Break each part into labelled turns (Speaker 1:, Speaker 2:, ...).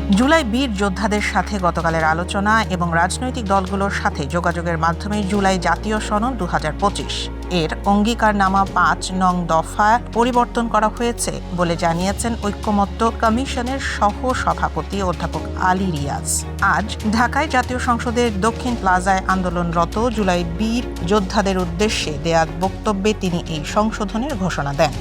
Speaker 1: জুলাই বীর যোদ্ধাদের সাথে গতকালের আলোচনা এবং রাজনৈতিক দলগুলোর সাথে যোগাযোগের মাধ্যমে জুলাই জাতীয় সনদ 2025 এর অঙ্গীকারনামা 5 নং দফা পরিবর্তন করা হয়েছে বলে জানিয়েছেন ঐক্যমত্য কমিশনের সহ সভাপতি অধ্যাপক আলী রিয়াজ। আজ ঢাকায় জাতীয় সংসদের দক্ষিণ প্লাজায় আন্দোলনরত জুলাই বীর যোদ্ধাদের উদ্দেশ্যে দেয়া বক্তব্যে তিনি এই সংশোধনের ঘোষণা দেন।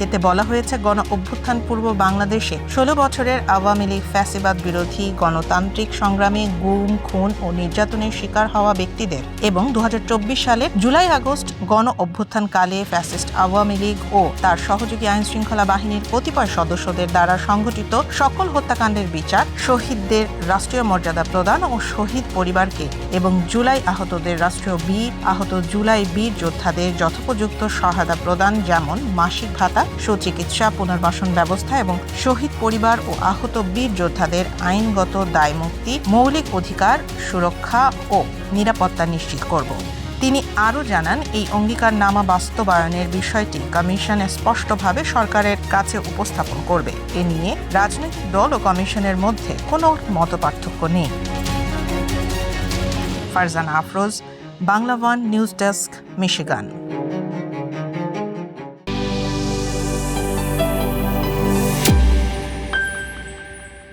Speaker 1: এতে বলা হয়েছে, গণ অভ্যুত্থান পূর্ব বাংলাদেশে 16 বছরের আওয়ামী লীগ ফ্যাসিবাদ বিরোধী গণতান্ত্রিক সংগ্রামে গুম, খুন ও নির্যাতনের শিকার হওয়া ব্যক্তিদের এবং 2024 সালের জুলাই আগস্ট গণ অভ্যুত্থানকালে ফ্যাসিস্ট আওয়ামী লীগ ও তার সহযোগী আইনশৃঙ্খলা বাহিনীর কতিপয় সদস্যদের দ্বারা সংঘটিত সকল হত্যাকাণ্ডের বিচার, শহীদদের রাষ্ট্রীয় মর্যাদা প্রদান ও শহীদ পরিবারকে এবং জুলাই আহতদের রাষ্ট্রীয় বীর আহত জুলাই বীর যোদ্ধাদের যথোপযুক্ত সহায়তা প্রদান, যেমন মাসিক ভাতা, সুচিকিৎসা, পুনর্বাসন ব্যবস্থা এবং শহীদ পরিবার ও আহত বীর যোদ্ধাদের আইনগত দায়মুক্তি, মৌলিক অধিকার সুরক্ষা ও নিরাপত্তা নিশ্চিত করব। তিনি আরও জানান, এই অঙ্গীকারনামা বাস্তবায়নের বিষয়টি কমিশন স্পষ্টভাবে সরকারের কাছে উপস্থাপন করবে। এ নিয়ে রাজনৈতিক দল ও কমিশনের মধ্যে কোনো মতপার্থক্য নেই। Farzana Afroz, Bangla one news desk, Michigan.